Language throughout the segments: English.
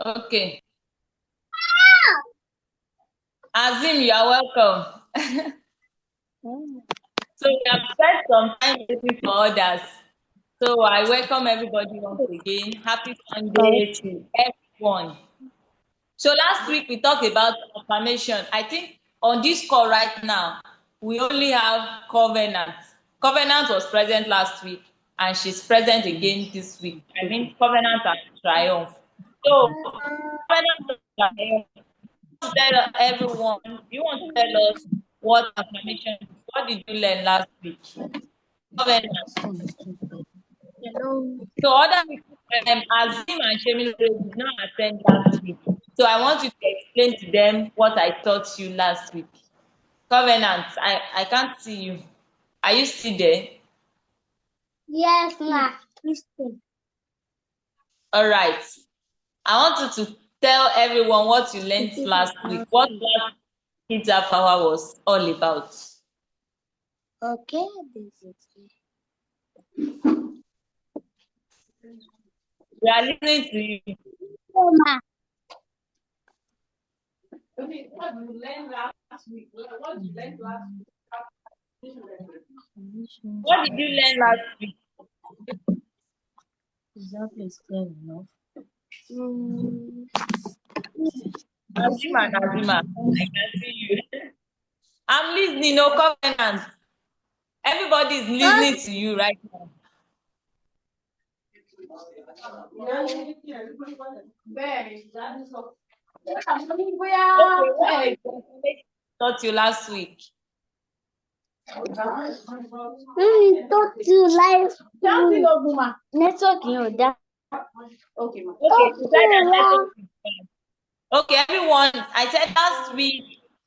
Okay. Azim, you are welcome. So we have spent some time waiting for others. So I welcome everybody once again. Happy Sunday to everyone. So last week we talked about affirmation. I think on this call right now, we only have Covenant. Covenant was present last week and she's present again this week. I mean Covenant and Triumph. So Covenant and Triumph, tell everyone, you want to tell us what affirmation, what did you learn last week? Covenant. So other people, Azim and Shemilore did not attend last week. So I want you to explain to them what I taught you last week. Covenant, I can't see you. Are you still there? Yes, ma. All right. I want you to tell everyone what you learned last week. What last Kids Half Hour was all about. Okay. We are listening to you. Oh, ma. What did you learn last week? What did you learn last week? What did you learn last week? Is that place clear enough? Azima and Azima, I can see you. I'm listening, no Covenant. Everybody is listening to you right now. Okay, what is the information taught you last week? Taught you life. Network, that. Okay, you said that network is bad. Okay, everyone, I said last week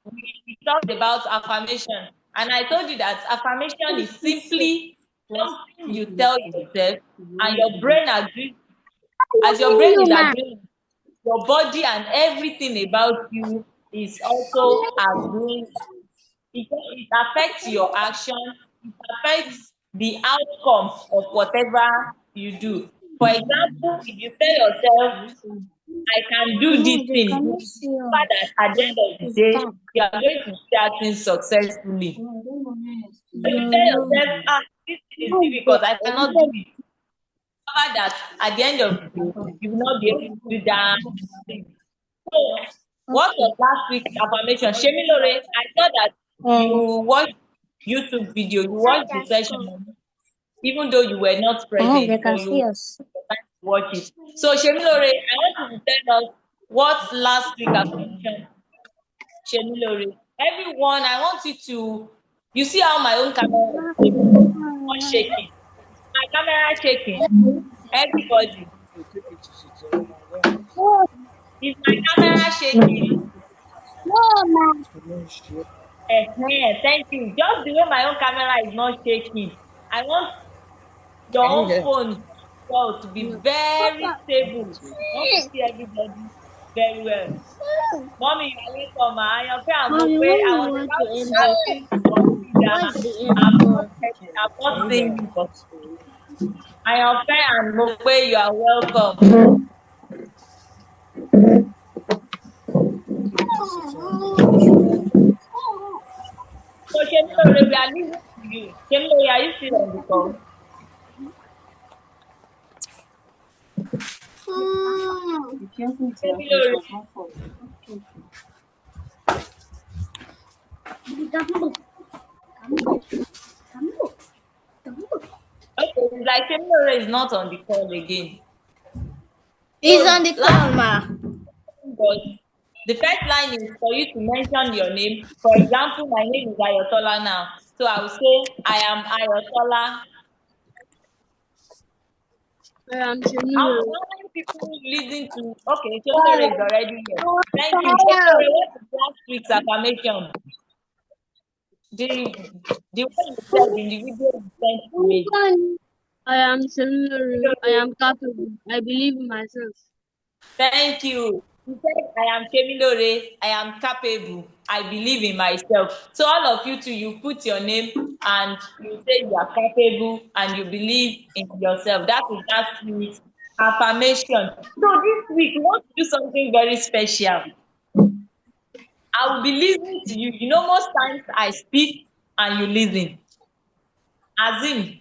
we talked about affirmation, and I told you that affirmation is simply something you tell yourself, and your brain agrees. As your brain is agreeing, your body and everything about you is also agreeing. It affects your action, it affects the outcome of whatever you do. For example, if you tell yourself, I can do this thing, you discover that at the end of the day, you are going to see that thing successfully. If you tell yourself, this thing is difficult, I cannot do it, discover that at the end of the day, you will not be able to do that thing. So, what was last week's affirmation? Shemilore, I saw that you watched YouTube video, you watched the session, even though you were not They present, can but you see us. watch it. So, Shemilore, I want you to tell us what last week affirmation, Shemilore. Everyone, I want you to, you see how my own camera is not shaking. My camera is shaking. Everybody, is my camera shaking? No, ma. Thank you. Just the way my own camera is not shaking. I want your own phone well to be very stable. I want to see everybody very well. Mommy, you are welcome. I am fair and Mommy, Mope. when I you was want to about to end ask it, you for what's Frida. the end for? I've not seen you, but I am fair and Mope. You are welcome. So, Shemilore, we are listening to you. Shemilore, are you still on the call? Be careful with your face Shemilore. or comfort. Okay, it's like Shemilore is not on the call again. He's on So, the last call, ma. but the first line is for you to mention your name. For example, my name is Ayotola now. So I will say, I am Ayotola. How many people listen to? Okay, Shemilore is already here. Thank you. Shemilore, what is last week's affirmation? The one you said in the video you sent to me. I am similar. I am capable. I believe in myself. Thank you. You said, I am Shemilore, I am capable, I believe in myself. So all of you too, you put your name and you say you are capable and you believe in yourself. That is that spirit Affirmation. So this week we want to do something very special. I will be listening to you. You know, most times I speak and you listen. Azim,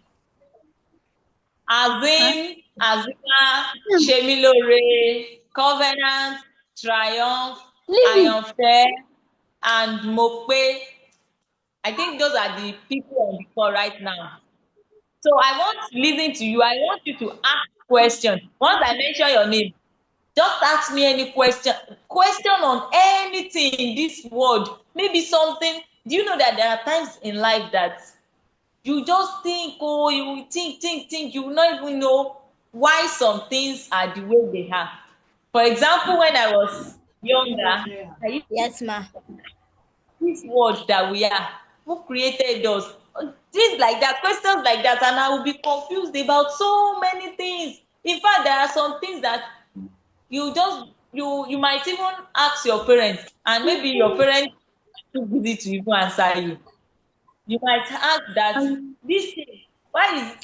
Huh? Azima, Shemilore, Covenant, Triumph, Lily. Ayanfe, and Mope. I think those are the people on the call right now. So I want to listen to you. I want you to ask questions. Once I mention your name, just ask me any question on anything in this world. Maybe something. Do you know that there are times in life that you just think, oh, you will think, you will not even know why some things are the way they are. For example, when I was younger, I used to Yes, ma. this world that we are, who created us, things like that, questions like that, and I will be confused about so many things. In fact, there are some things that you might even ask your parents, and maybe your parents too busy to even answer you. You might ask that this thing, why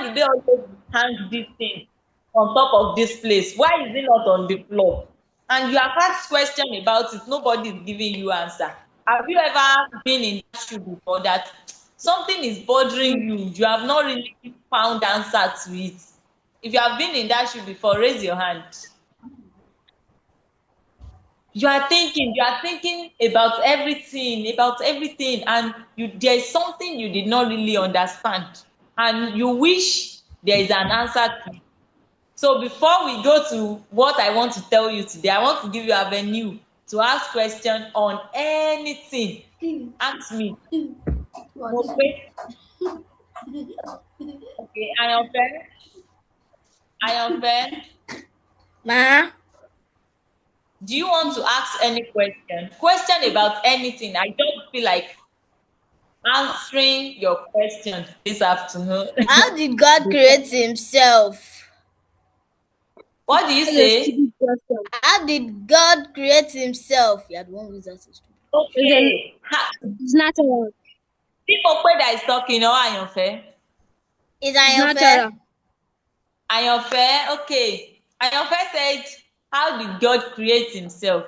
do they always hang this thing on top of this place? Why is it not on the floor? And you have asked question about it, nobody is giving you answer. Have you ever been in that shoe before that something is bothering you, you have not really found answer to it? If you have been in that shoe before, raise your hand. You are thinking about everything, and there is something you did not really understand, and you wish there is an answer to it. So before we go to what I want to tell you today, I want to give you avenue to ask question on anything. Ask me. Okay, okay, I am fair. Ma. Do you want to ask any question about anything? I don't feel like answering your question this afternoon. How did God create himself? What do you That's a say? stupid question. How did God create himself? You had one wizard to stupid. Okay. It's natural. People that is talking, or Ayanfe? Is It's I unfair? natural. Ayanfe, okay. Ayanfe said, how did God create himself?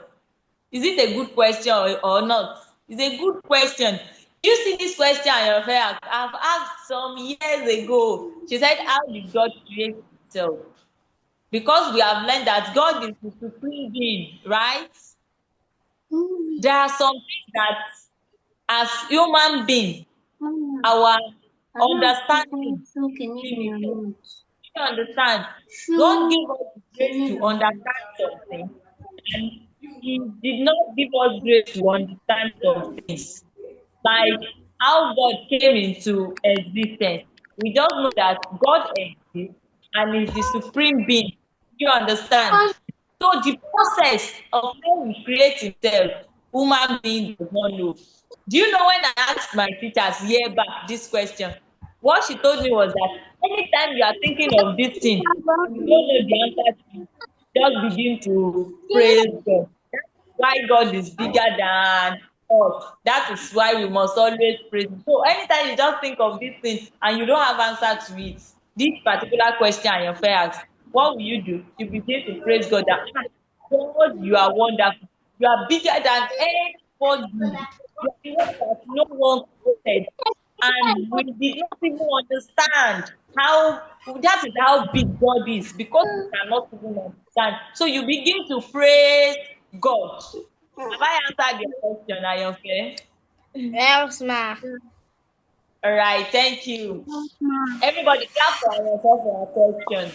Is it a good question or not? It's a good question. You see this question, Ayanfe, I've asked some years ago. She said, how did God create himself? Because we have learned that God is the supreme being, right? There are some things that as human beings, our understanding is limited. You understand? God gave us the grace to understand something, and He did not give us grace to understand some things. Like how God came into existence. We just know that God exists and is the supreme being. You understand? So the process of how He creates Himself, human being does not know. Do you know when I asked my teachers year back this question? What she told me was that anytime you are thinking of this thing and you don't know the answer to it, just begin to praise God. That's why God is bigger than us. That is why we must always praise Him. So anytime you just think of this thing and you don't have answer to it, this particular question and your fair ask, what will you do? You begin to praise God that God, you are wonderful. You are bigger than anybody. You are the one that no one created. And we did not even understand how that is how big God is because we cannot even understand. So you begin to praise God. Have I answered your question, Ayanfe? Yes, ma. All right, thank you. Everybody clap for yourself for our question.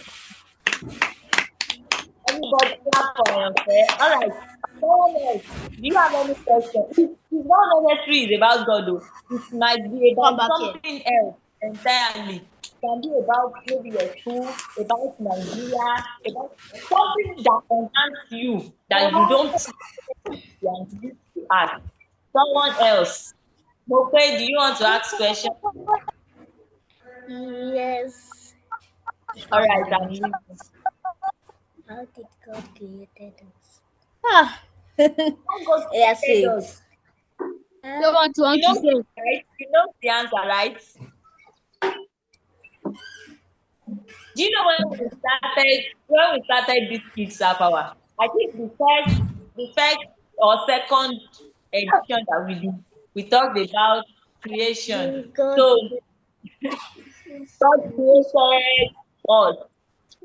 Everybody clap for Ayanfe. All right. Someone else. Do you have any question? It's not necessarily it's about God though. It might be Come about back here. something else entirely. It can be about maybe your school, about Nigeria, about something that concerns you that you don't want to ask. Someone else. Okay, do you want to ask question? Yes. All right, I'm listening. How did God created us? Ah. How God Yes, created it. us. So what you You want to know the say? right? You know the answer, right? Do you know when we started this kids half hour? I think the first or second edition that we did, we talked about creation. So God created us.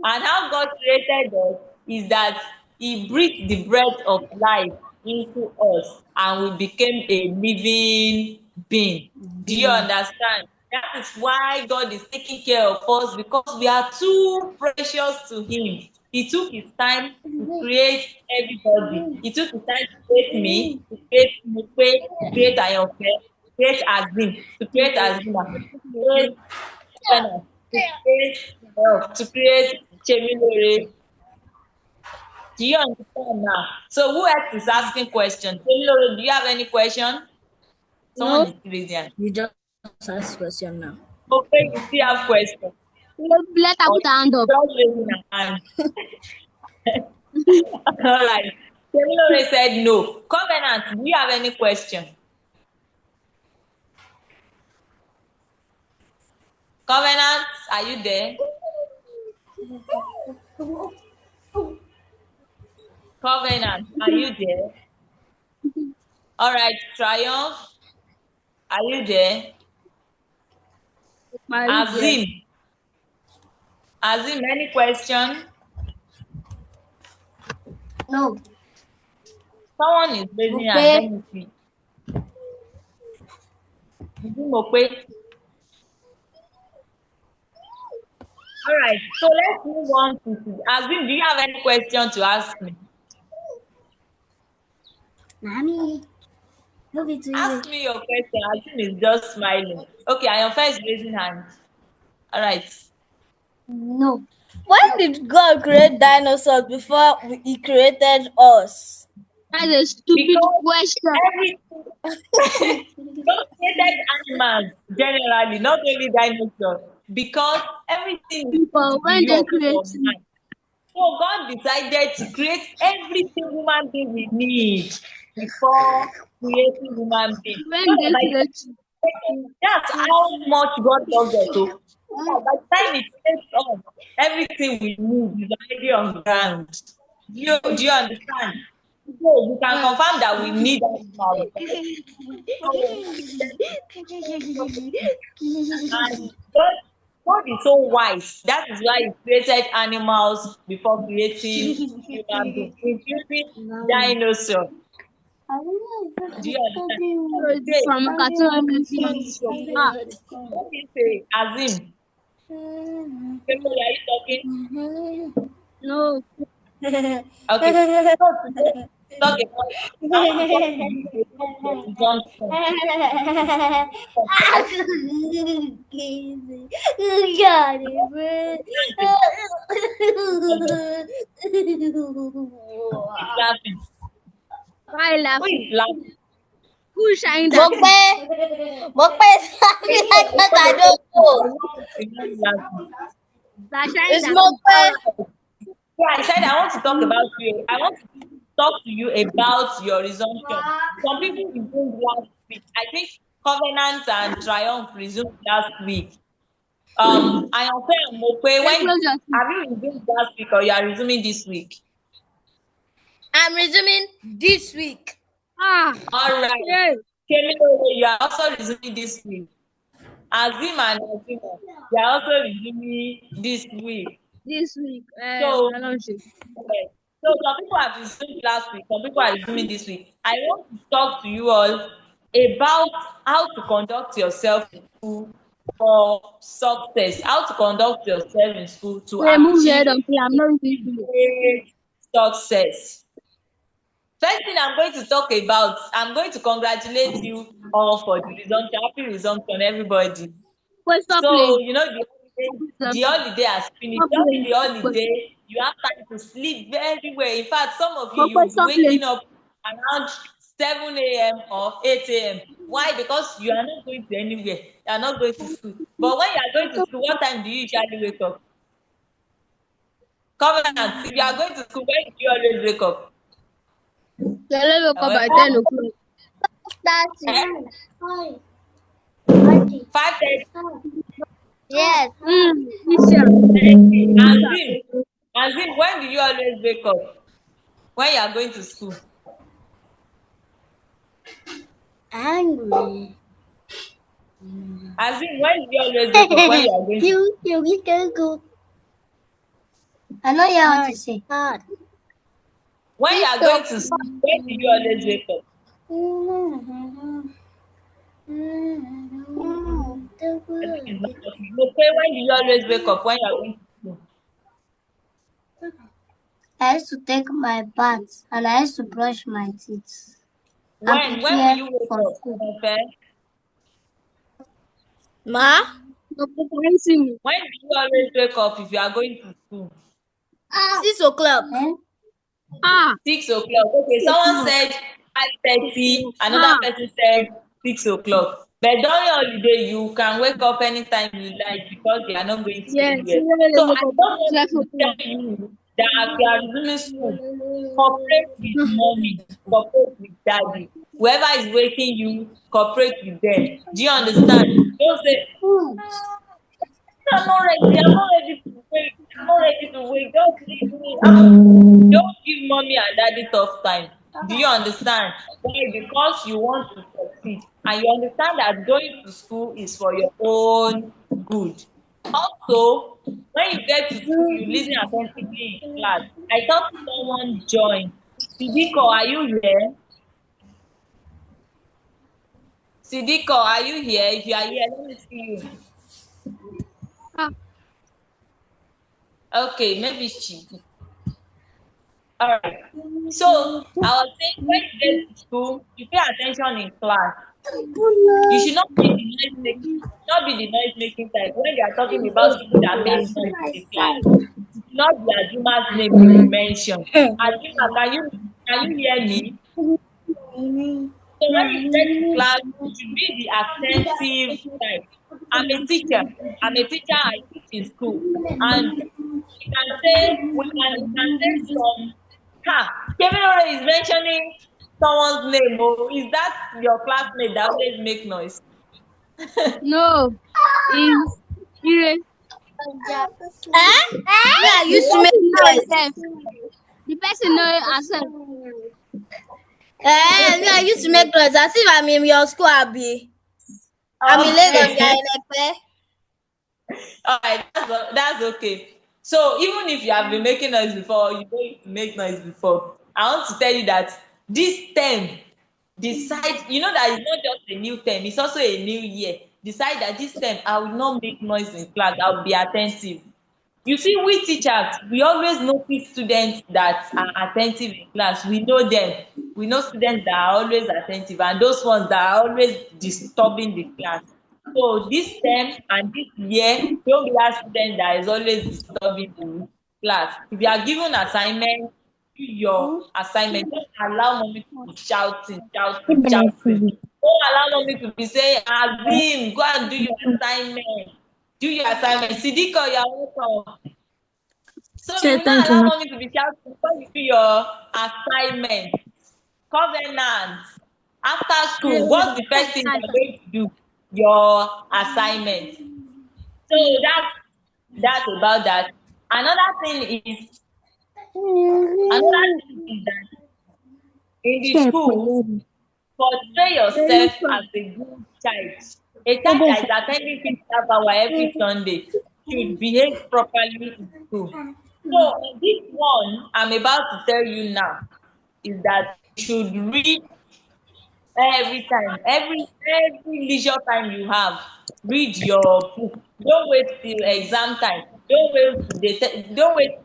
And how God created us is that He breathed the breath of life into us and we became a living being. Do you understand? That is why God is taking care of us because we are too precious to Him. He took His time to create everybody. He took His time to create me, to create Mupe, to create Ayofe, to create Azim, to create Azima, to create Ghana, to create Chemilore. Do you understand now? So who else is asking question? Chemilore, do you have any question? Someone No. is raising. You just ask question now. Okay, you still have question. Let her Or put her hand up. just raising her hand. All right. Chemilore said no. Covenant, do you have any question? Covenant, are you there? Covenant, are you there? All right, Triumph, are you there? Marie there. Azim, Azim, any question? No. Someone is raising hand. Let Okay. me see. Mope. All right. So let's move on to Azim. Do you have any question to ask me? Nani, move it to you. Ask me your question. Azim is just smiling. Okay, I am first raising hand. All right. No. Why did God create dinosaurs before He created us? That's a stupid Because question. everything God created animals generally, not only dinosaurs. Because everything is going People, to when be they yours create for man. So God decided to create everything human being we need before creating human being. So when that they by the create time that's how much God loves us. So that by the time He creates us, everything we need is already on ground. Do you understand? So we can uh, confirm that we need animals, right? So and God is so wise. That is why He created animals before creating human beings, including dinosaurs. Do you understand? So today, from cartoon on animation. this show, Ah, what do you say, Azim? People, are you talking? no. Okay. So today, talk about. I want to talk to you about your resumption. Who is laughing? Why Who laughing? is laughing? Who's shine that? Mokpe. Mokpe is Can laughing you like that. I understand don't know. the laughing? That shine It's that. All Mokpe. right. Yeah, I said I want to talk about you. I want to talk to you about your resumption. Some people resumed last week. I think Covenant and Triumph resumed last week. I am saying Mope, They when close your teeth. have you resumed last week or you are resuming this week? I'm resuming this week. Ah, All right. yeah, Kemilore, you are also resuming this week. Azim and Azima, you are also resuming this week. this week. So, I don't know. okay. So some people have resumed last week, some people are resuming this week. I want to talk to you all about how to conduct yourself in school for success, how to conduct yourself in school to Hey, move your head achieve and play. I'm not with you. great success. First thing I'm going to talk about, I'm going to congratulate you all for the resumption. Happy resumption, everybody. Wait, stop So, playing. the holiday has finished. Stop During playing. the holiday, you have time to sleep very well. In fact, some of you, But you'll be stop playing. waking up around 7 a.m. or 8 a.m. Why? Because you are not going to anywhere. You are not going to school. But when you are going to school, what time do you usually wake up? Covenant, if you are going to school, when do you always wake up? So let me come Well, by 10 o'clock. That's eh? it. 5:30. Yes. Christian. Thank you. Azim, when do you always wake up? When you are going to school? Angry. Azim, when do you always wake up when you are going to school? You little good. I know you want to say. Hard. When you are 6 going to school, when do you always wake up? Azim is not talking. No, say when do you always wake up when you are going to school? I used to take my bath and I used to brush my teeth and When will prepare you wake for up? school. Okay. Ma? No preparing. When do you always wake up if you are going to school? 6 o'clock. Eh? 6 o'clock. Okay, someone said 5:30, another Ah, person said 6 o'clock. But during holiday, you can wake up anytime you like because you are not going to yes. anywhere. You know So they I wake up don't want 12 to o'clock. tell you that as you are resuming school, cooperate with mommy, cooperate with daddy. Whoever is waking you, cooperate with them. Do you understand? Don't say, I'm not ready. I'm not ready to wait. I'm not ready to wait. Just leave me. Don't give mommy and daddy tough time. Do you understand? Why? Because you want to succeed and you understand that going to school is for your own good. Also, when you get to school, you listen attentively in class. I thought someone joined. Sidiko, are you here? Sidiko, are you here? If you are here, let me see you. Ah, Okay, maybe she. All right. So I was saying when you get to school, you pay attention in class. You should not be the noise making, not be the noise making type. When they are talking about people that make noise in the class, it should not be Ajuma's name you will mention. Ajuma, can you hear me? So when you get to class, you should be the attentive type. I'm a teacher. I teach in school. And we can say some Kevin Ore is mentioning someone's name. Oh, is that your classmate that always make noise? no. Is Ire. Eh? Yeah, The used to make person know noise. herself. The person know herself. Me, I used to make noise as if I'm in your school, Abi. I'm in Lagos, Okay. you're in Ekpe. All right, that's okay. So even if you have been making noise before, you don't need to make noise before. I want to tell you that this term, decide. You know that it's not just a new term; it's also a new year. Decide that this term I will not make noise in class. I will be attentive. You see, we teachers, we always notice students that are attentive in class. We know them. We know students that are always attentive and those ones that are always disturbing the class. So this term and this year, don't be that student that is always disturbing the class. If you are given assignment, do your assignment. Don't allow mommy to be shouting, shouting, shouting. Don't allow mommy to be saying, Azim, go and do your assignment. Do your assignment. Sidiko, you are welcome. So you Say will not thank you, allow ma. mommy to be shouting before you do your assignment. Covenant. After school, what's the first thing you're going to do? Your assignment. So that's about that. Another thing is that in the school, portray yourself as a good child. A child that is attending physical power every Sunday should behave properly in school. So this one I'm about to tell you now is that you should read every time, every leisure time you have. Read your book. Don't wait till exam time. Don't wait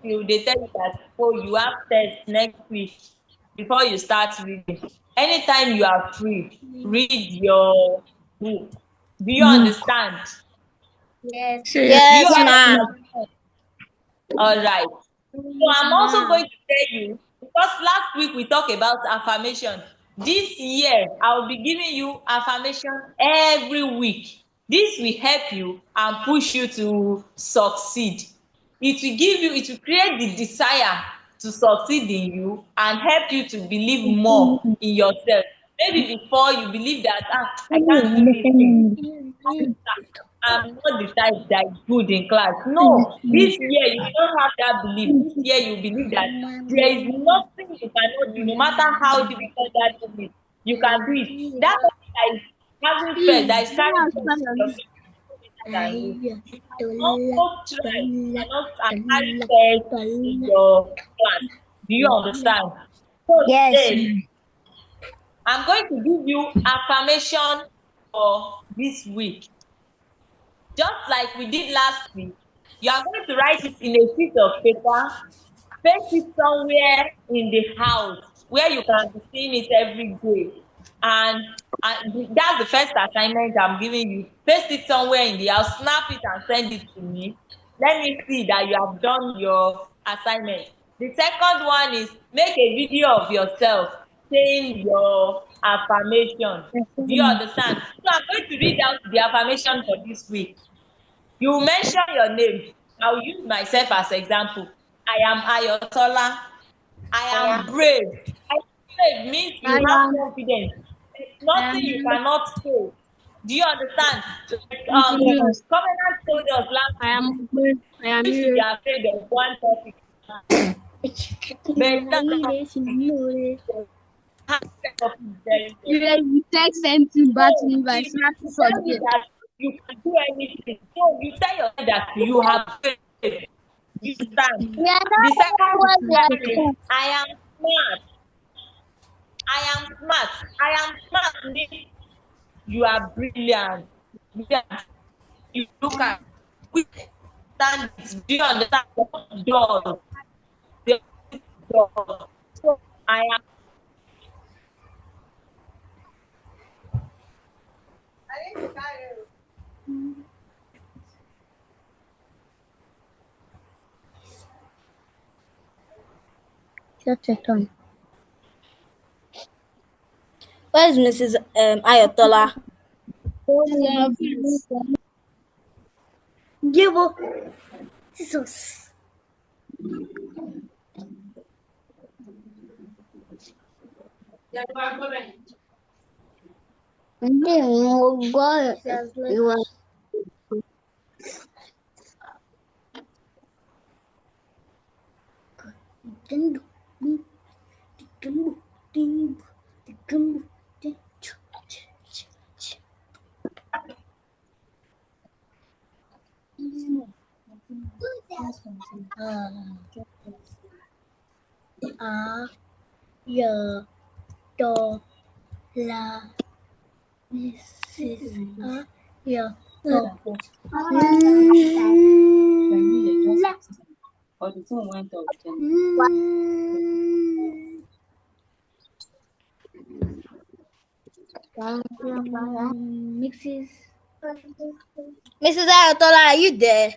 till they tell you that oh you have test next week before you start reading. Anytime you are free, read your book. Do you understand? Yes. Do you Yes, understand? ma'am. All right. So I'm also going to tell you because last week we talked about affirmation. This year I will be giving you affirmation every week. This will help you and push you to succeed. It will create the desire to succeed in you and help you to believe more in yourself. Maybe before you believe that I can't do this thing. I'm not the type that is good in class. No, this year you don't have that belief. This year you believe that there is nothing you cannot do, no matter how difficult that thing is, you can do it. That person that is having first, that is carrying first in your class is better than you. You can also try, you cannot carry first in your class. Do you understand? So Yes. today, I'm going to give you affirmation for this week. Just like we did last week, you are going to write it in a sheet of paper, paste it somewhere in the house where you can be seeing it every day. And that's the first assignment I'm giving you. Paste it somewhere in the house, snap it and send it to me. Let me see that you have done your assignment. The second one is make a video of yourself saying your affirmation. Do you understand? So I'm going to read out the affirmation for this week. You mention your name. I'll use myself as example. I am Ayotola. I am brave. I am brave means I you have am confidence. There's I nothing you am cannot say. Do you understand? Like, confident. Covenant told us last I week, am brave. I am we used to be here. afraid of one topic, but now topic very well. You text something back to So me by if snap you tell me subject. that you can do anything, so you tell yourself that you have faith. You stand. We are The not second what we are one is doing. I am smart. I am smart. I am smart means you are brilliant. Brilliant. You look at we understand it. Do you understand what does? The does. So I am Shut it on. Where is Mrs. Ayotola? Gebo. Jesus. You are Ya, do, la, Mrs. Ya, do, la, Mrs. Mrs. Ayotola, are you there?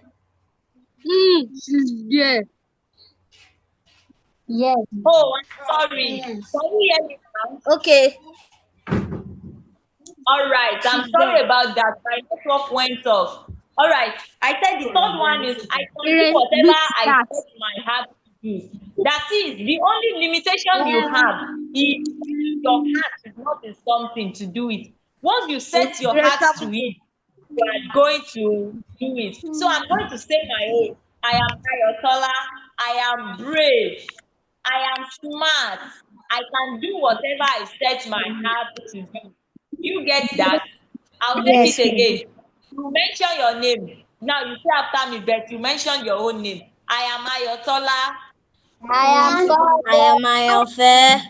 she's there. Yes. oh I'm sorry. Yes. Can you hear me now? Okay. All right, I'm She's sorry there. about that. My network went off. All right, I said the third one is I can do Erase whatever big I start. set my heart to do. That is, the only limitation you have is your heart is not in something to do it. Once you set your heart to it, you are going to do it. So I'm going to say my own. I am Ayotola. I am brave. I am smart. I can do whatever I set my heart to do. You get that? I'll take Yes. it again. You mention your name. Now you say after me, but you mention your own name. I am Ayotola. I am Ayofe.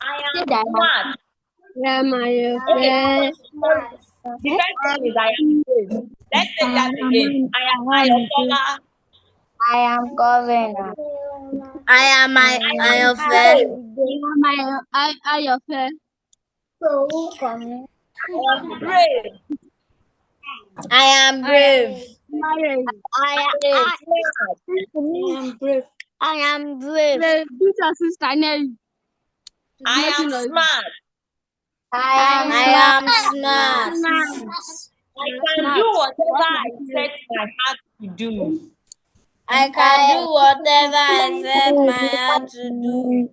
I am smart. Yeah, my Okay, friend. sorry. The first one is I am brave. Let's take that again. I am Ayotola. I am governor. I am I am Ayofe. brave. Yeah, I your friend. I am brave. I am brave. Marriage. I am smart. am brave. I am brave. Put your sister near you. She's I am making noise. smart. I am smart. I can Smart. do whatever I set my heart to do. I can do whatever I set my heart to do.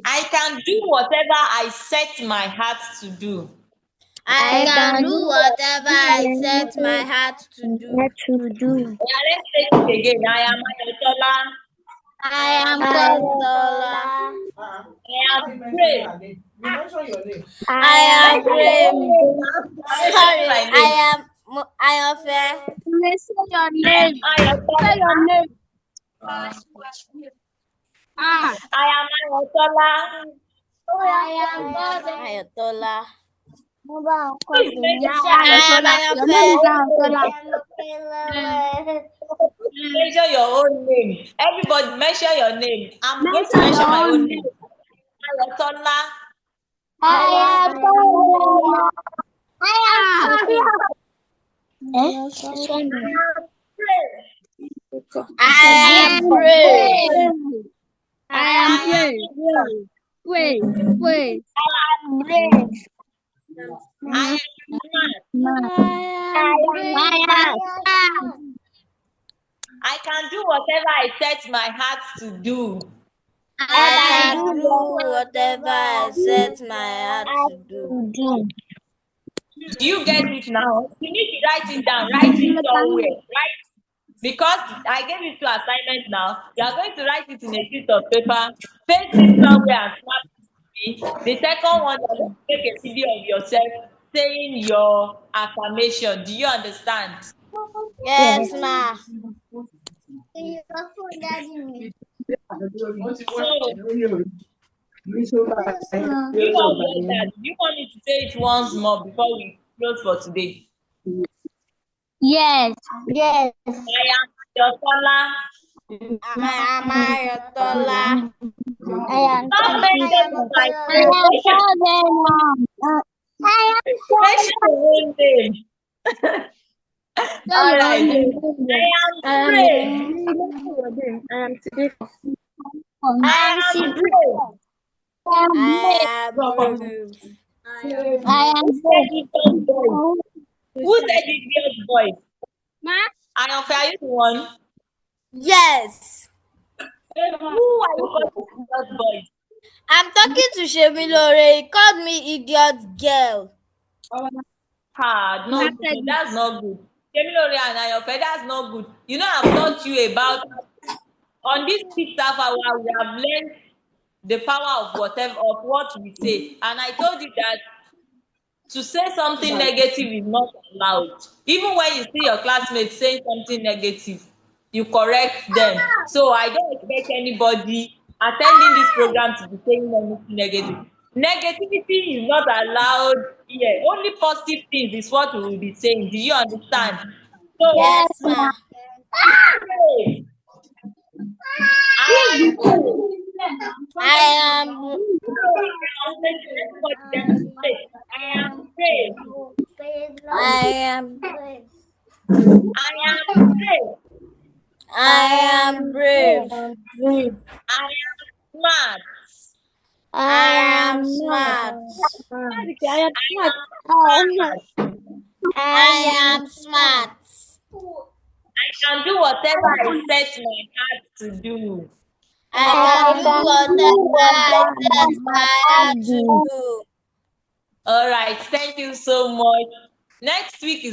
I can do whatever I set my heart to do. I can do whatever I set my heart to do. Yeah, let's take it again. I am Ayotola. I am Ayotola. I am brave. I am Mention your brave. own name now. I'm mentioning Sorry, my I name. am Ayofe. Say your I am name. Say Ayotola. your name. Ah. I am Ayotola. I am Ayotola. Who is Yeah, mentioning I am Ayotola. Your name is Ayofe. Ayotola. Mention your own name. Everybody mention your name. I'm going to Mention mention your my own own name. name. Ayotola. Ah. I am brave. I I am am brave. brave. I am I am brave. eager. Wait, wait. I am smart. I am brave. I can do whatever I set my heart to do. I can do whatever I set my heart to do. Do you get it now? You need to write it down. Write it somewhere. Right? Because I gave you two assignments now. You are going to write it in a sheet of paper, paste it somewhere and snap it to me. The second one, you are going to take a video of yourself saying your affirmation. Do you understand? Yes, ma. So, do you all get that? Do you want me to say it once more before we close for today? Yes. I am your caller. I am Ayotola. Stop mentioning my I name. am calling. Mention your own name. Say All your right. name. I am brave. I am brave. I am brave. I am Who said it girl's voice? Who said it girl's voice? Ma? I am fair, you the one. Yes. Who are you calling girl's voice? I'm talking to Shemilore. He called me idiot girl. Ah, Ma no, said good. it. That's not good. Temilore and Ayofe, that's not good. You know, I've taught you about on this 6 hour we have learned the power of whatever of what we say. And I told you that to say something negative is not allowed. Even when you see your classmates saying something negative, you correct them. So I don't expect anybody attending this program to be saying anything negative. Negativity is not allowed here. Only positive things is what we will be saying. Do you understand? So Yes, ma. pray. I am praying. I am. Everybody demonstrate. I am praying. I am. I am praying. I am brave. I am smart. I am smart. I am smart. I am smart. I can do whatever I set my heart to do. I can do whatever I set my heart to do. All right, thank you so much. Next week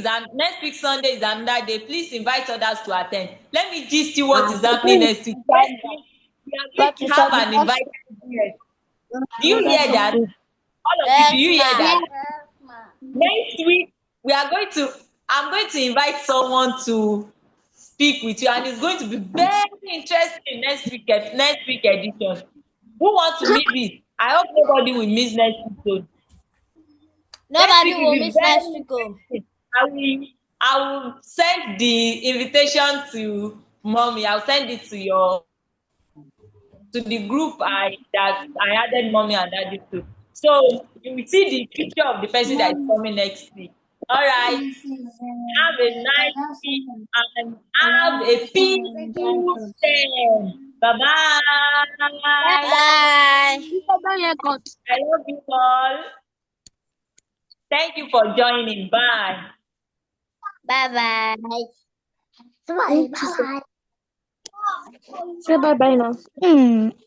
Sunday is another day. Please invite others to attend. Let me gist you what is happening next week. Next week we are going to have an invited guest. Do you hear that? All of you, do Yes, you hear ma. that? Next week we are going to I'm going to invite someone to speak with you, and it's going to be very interesting next week edition. Who wants to miss it? I hope nobody will miss next week. So next Nobody week will will be miss next very week. Oh. interesting. I will send the invitation to mommy. I'll send it to the group I added mommy and daddy to. So you will see the picture of the person that is coming next week. All right. Have a nice week and have a peaceful day. Bye bye. Bye. I love you all. Thank you for joining. Bye. Bye bye.